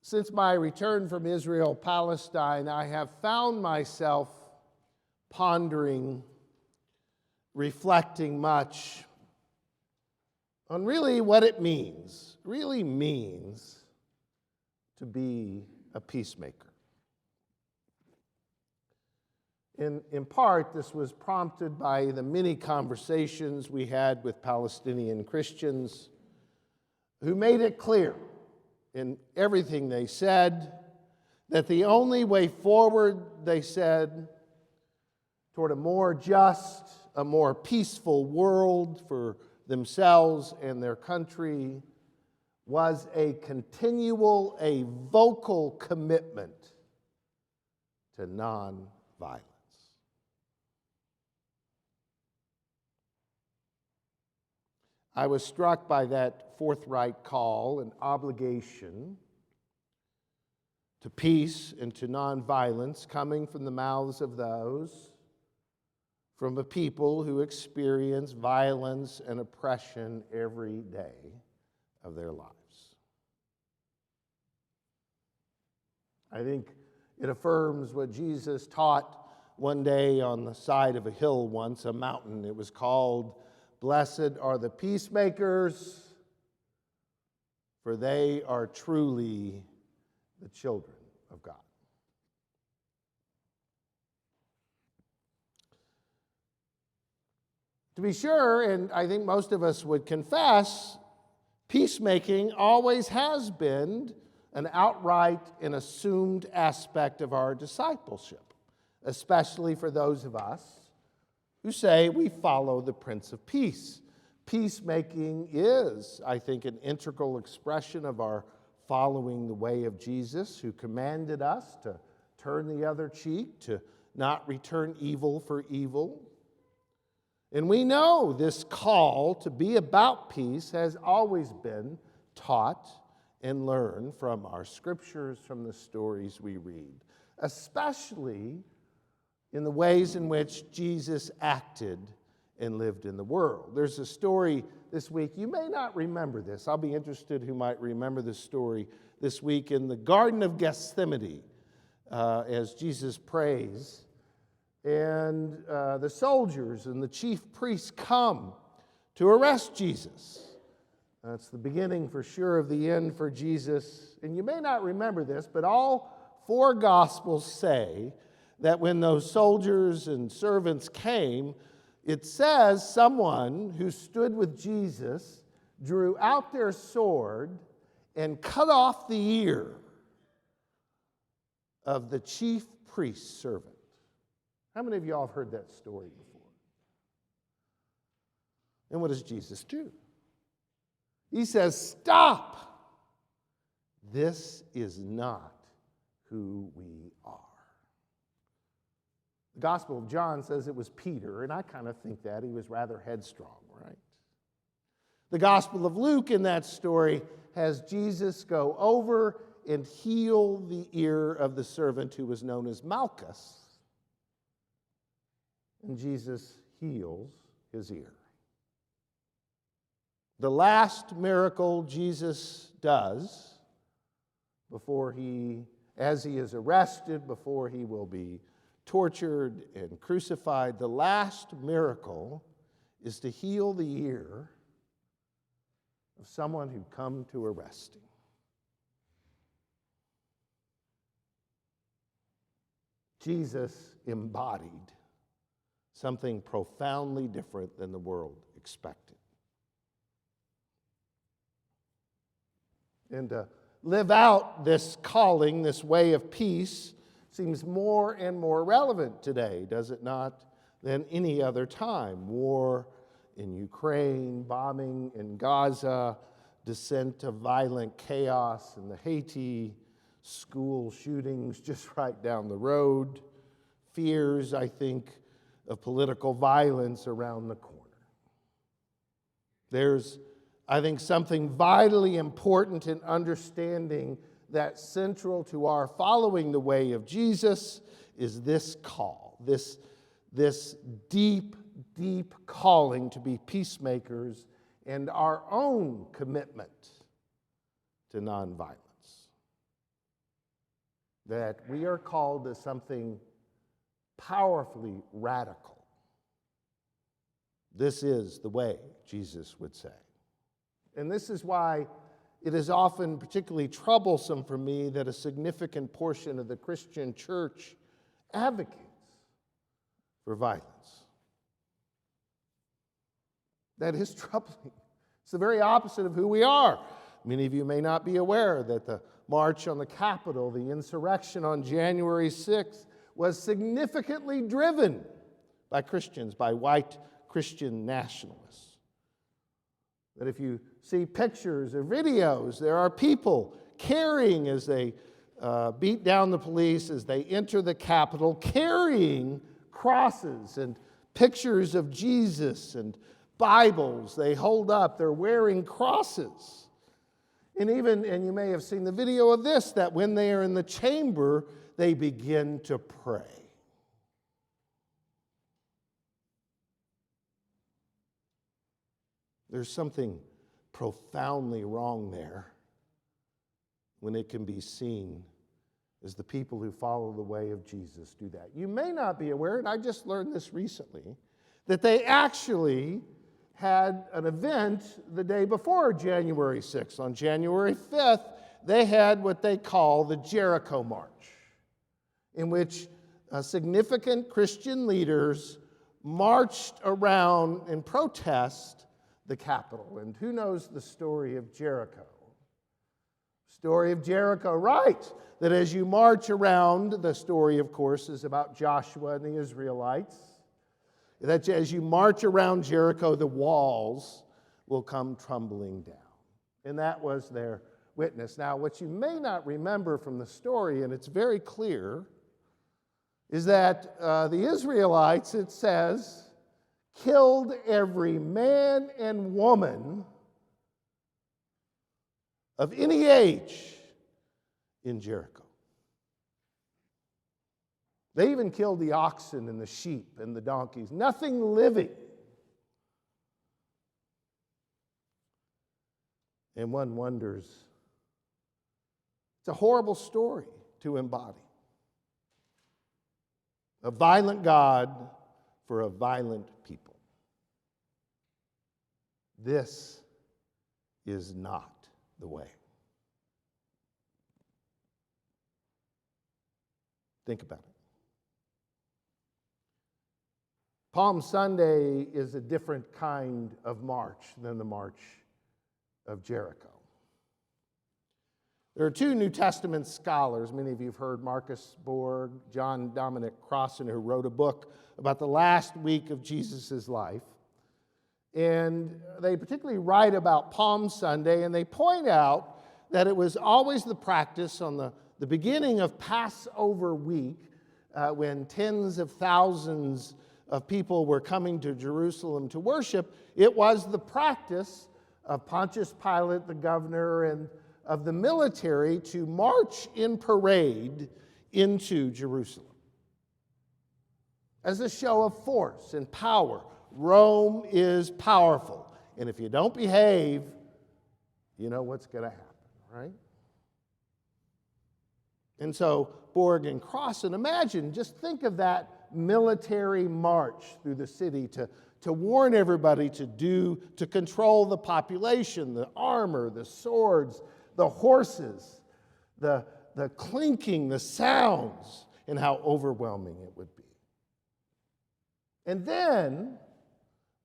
Since my return from Israel, Palestine, I have found myself pondering, reflecting much on really what it means to be a peacemaker. In part, this was prompted by the many conversations we had with Palestinian Christians who made it clear in everything they said that the only way forward, they said, toward a more just, a more peaceful world for themselves and their country was a continual, a vocal commitment to nonviolence. I was struck by that forthright call and obligation to peace and to nonviolence coming from the mouths of those from a people who experience violence and oppression every day of their lives. I think it affirms what Jesus taught one day on the side of a hill once, a mountain. It was called, "Blessed are the peacemakers, for they are truly the children of God." To be sure, and I think most of us would confess, peacemaking always has been an outright and assumed aspect of our discipleship, especially for those of us who say we follow the Prince of Peace. Peacemaking is, I think, an integral expression of our following the way of Jesus, who commanded us to turn the other cheek, to not return evil for evil. And we know this call to be about peace has always been taught and learned from our scriptures, from the stories we read, especially in the ways in which Jesus acted and lived in the world. There's a story this week. You may not remember this. I'll be interested who might remember this story this week in the Garden of Gethsemane as Jesus prays. And the soldiers and the chief priests come to arrest Jesus. That's the beginning for sure of the end for Jesus. And you may not remember this, but all four Gospels say that when those soldiers and servants came, it says someone who stood with Jesus drew out their sword and cut off the ear of the chief priest's servant. How many of y'all have heard that story before? And what does Jesus do? He says, "Stop! This is not who we are." The Gospel of John says it was Peter, and I kind of think that. He was rather headstrong, right? The Gospel of Luke in that story has Jesus go over and heal the ear of the servant who was known as Malchus. And Jesus heals his ear. The last miracle Jesus does as he is arrested, before he will be tortured and crucified, the last miracle is to heal the ear of someone who'd come to arrest him. Jesus embodied something profoundly different than the world expected. And to live out this calling, this way of peace, seems more and more relevant today, does it not, than any other time? War in Ukraine, bombing in Gaza, descent of violent chaos in the Haiti, school shootings just right down the road, fears, I think, of political violence around the corner. There's, I think, something vitally important in understanding that central to our following the way of Jesus is this call, this deep, deep calling to be peacemakers and our own commitment to nonviolence. that we are called to something powerfully radical. This is the way, Jesus would say. And this is why it is often particularly troublesome for me that a significant portion of the Christian church advocates for violence. That is troubling. It's the very opposite of who we are. Many of you may not be aware that the march on the Capitol, the insurrection on January 6th, was significantly driven by Christians, by white Christian nationalists. That if you see pictures or videos, there are people carrying, as they beat down the police, as they enter the Capitol, carrying crosses and pictures of Jesus and Bibles they hold up. They're wearing crosses. And you may have seen the video of this, that when they are in the chamber, they begin to pray. There's something profoundly wrong there when it can be seen as the people who follow the way of Jesus do that. You may not be aware, and I just learned this recently, that they actually had an event the day before January 6th. On January 5th, they had what they call the Jericho March, in which significant Christian leaders marched around in protest the Capitol. And who knows the story of Jericho? Story of Jericho, right? That as you march around, the story, of course, is about Joshua and the Israelites. That as you march around Jericho, the walls will come tumbling down. And that was their witness. Now, what you may not remember from the story, and it's very clear, is that the Israelites, it says, killed every man and woman of any age in Jericho. They even killed the oxen and the sheep and the donkeys. Nothing living. And one wonders, it's a horrible story to embody. A violent God for a violent people. This is not the way. Think about it. Palm Sunday is a different kind of march than the March of Jericho. There are two New Testament scholars, many of you have heard Marcus Borg, John Dominic Crossan, who wrote a book about the last week of Jesus' life. And they particularly write about Palm Sunday, and they point out that it was always the practice on the beginning of Passover week, when tens of thousands of people were coming to Jerusalem to worship. It was the practice of Pontius Pilate, the governor, and of the military to march in parade into Jerusalem as a show of force and power. Rome is powerful, and if you don't behave, you know what's going to happen, right? And so Borg and Crossan, imagine, just think of that military march through the city to warn everybody to control the population, the armor, the swords, the horses, the clinking, the sounds, and how overwhelming it would be. And then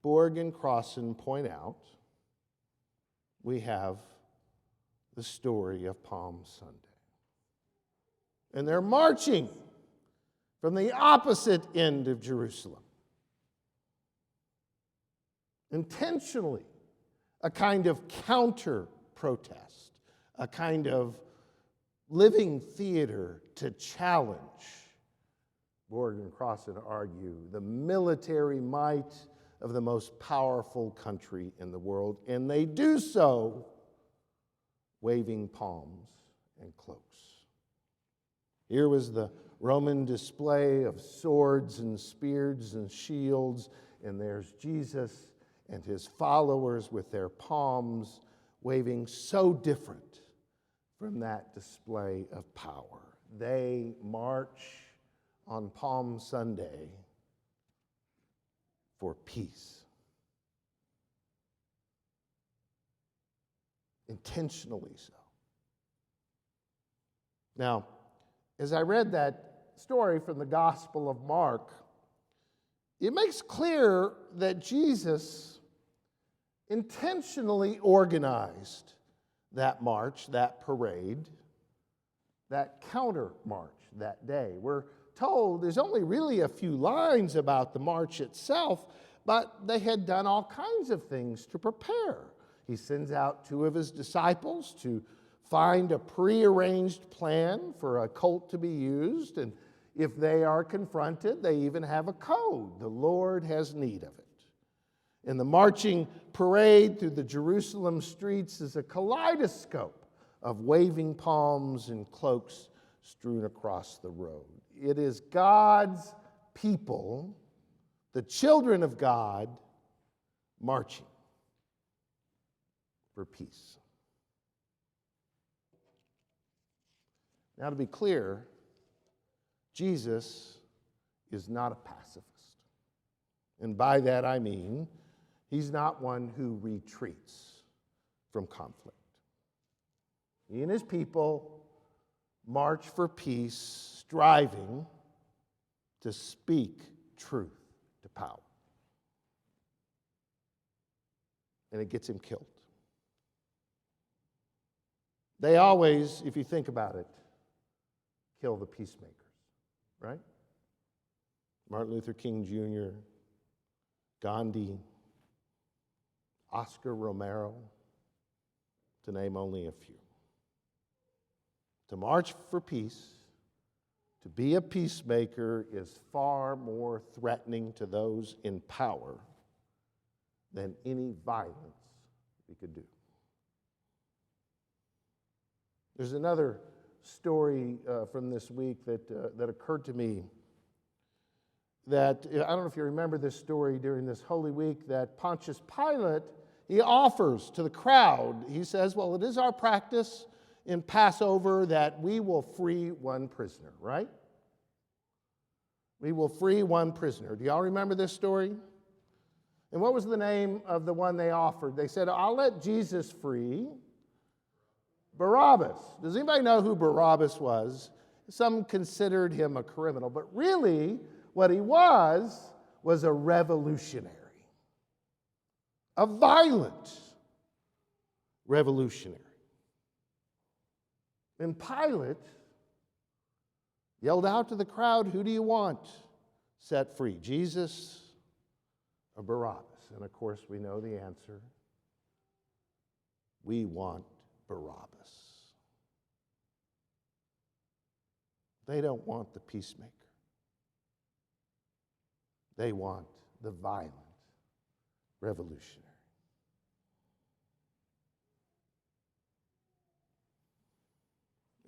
Borg and Crossan point out we have the story of Palm Sunday. And they're marching from the opposite end of Jerusalem. Intentionally, a kind of counter-protest, a kind of living theater to challenge, Borg and Crossan argue, the military might of the most powerful country in the world. And they do so waving palms and cloaks. Here was the Roman display of swords and spears and shields, and there's Jesus and his followers with their palms waving, so different from that display of power they march on Palm Sunday for peace. Intentionally so. Now, as I read that story from the Gospel of Mark, it makes clear that Jesus intentionally organized that march, that parade, that counter march that day. We're told there's only really a few lines about the march itself, but they had done all kinds of things to prepare. He sends out 2 of his disciples to find a prearranged plan for a colt to be used, and if they are confronted, they even have a code. The Lord has need of it. And the marching parade through the Jerusalem streets is a kaleidoscope of waving palms and cloaks strewn across the road. It is God's people, the children of God, marching for peace. Now, to be clear, Jesus is not a pacifist. And by that I mean, he's not one who retreats from conflict. He and his people march for peace, striving to speak truth to power. And it gets him killed. They always, if you think about it, kill the peacemakers, right? Martin Luther King Jr., Gandhi, Oscar Romero, to name only a few. To march for peace, to be a peacemaker, is far more threatening to those in power than any violence we could do. There's another story from this week that occurred to me that, I don't know if you remember this story during this Holy Week, that Pontius Pilate, he offers to the crowd, he says, well, it is our practice in Passover that we will free one prisoner, right? We will free one prisoner. Do y'all remember this story? And what was the name of the one they offered? They said, I'll let Jesus free Barabbas. Does anybody know who Barabbas was? Some considered him a criminal, but really what he was a revolutionary, a violent revolutionary. And Pilate yelled out to the crowd, who do you want set free, Jesus or Barabbas? And of course we know the answer. We want Barabbas. They don't want the peacemaker. They want the violent revolutionary.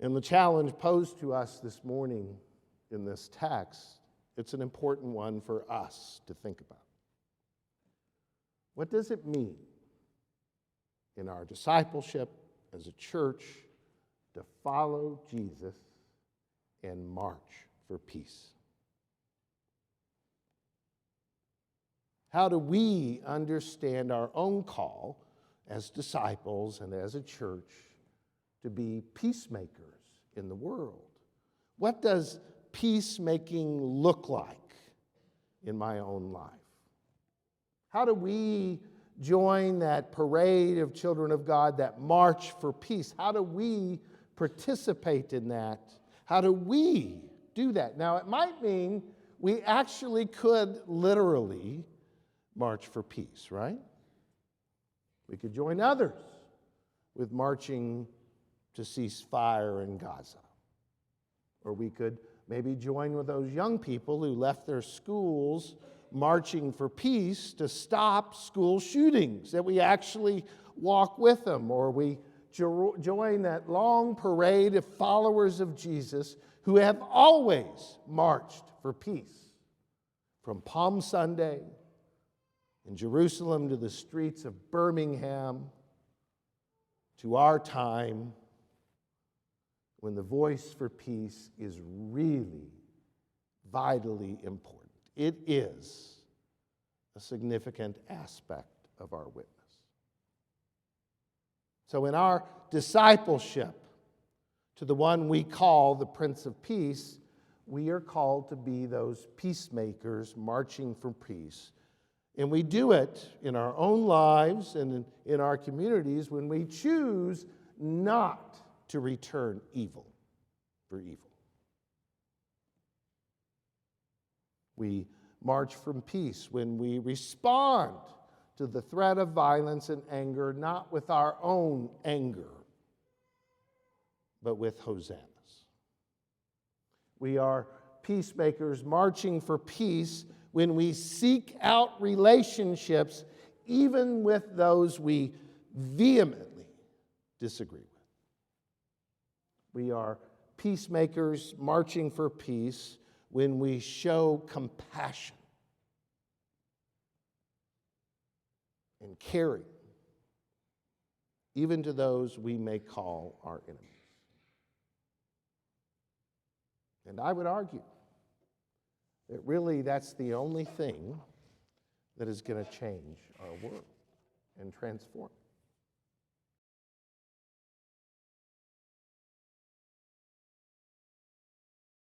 And the challenge posed to us this morning in this text, it's an important one for us to think about. What does it mean in our discipleship as a church to follow Jesus and march for peace? How do we understand our own call as disciples and as a church to be peacemakers in the world? What does peacemaking look like in my own life? How do we join that parade of children of God, that march for peace? How do we participate in that? How do we do that? Now, it might mean we actually could literally march for peace, right? We could join others with marching to cease fire in Gaza. Or we could maybe join with those young people who left their schools marching for peace to stop school shootings, that we actually walk with them. Or we join that long parade of followers of Jesus who have always marched for peace, from Palm Sunday in Jerusalem to the streets of Birmingham to our time when the voice for peace is really vitally important. It is a significant aspect of our witness. So in our discipleship to the one we call the Prince of Peace, we are called to be those peacemakers marching for peace. And we do it in our own lives and in our communities when we choose not to return evil for evil. We march from peace when we respond to the threat of violence and anger, not with our own anger, but with hosannas. We are peacemakers marching for peace when we seek out relationships even with those we vehemently disagree with. We are peacemakers marching for peace when we show compassion and caring even to those we may call our enemies. And I would argue that really that's the only thing that is going to change our world and transform it.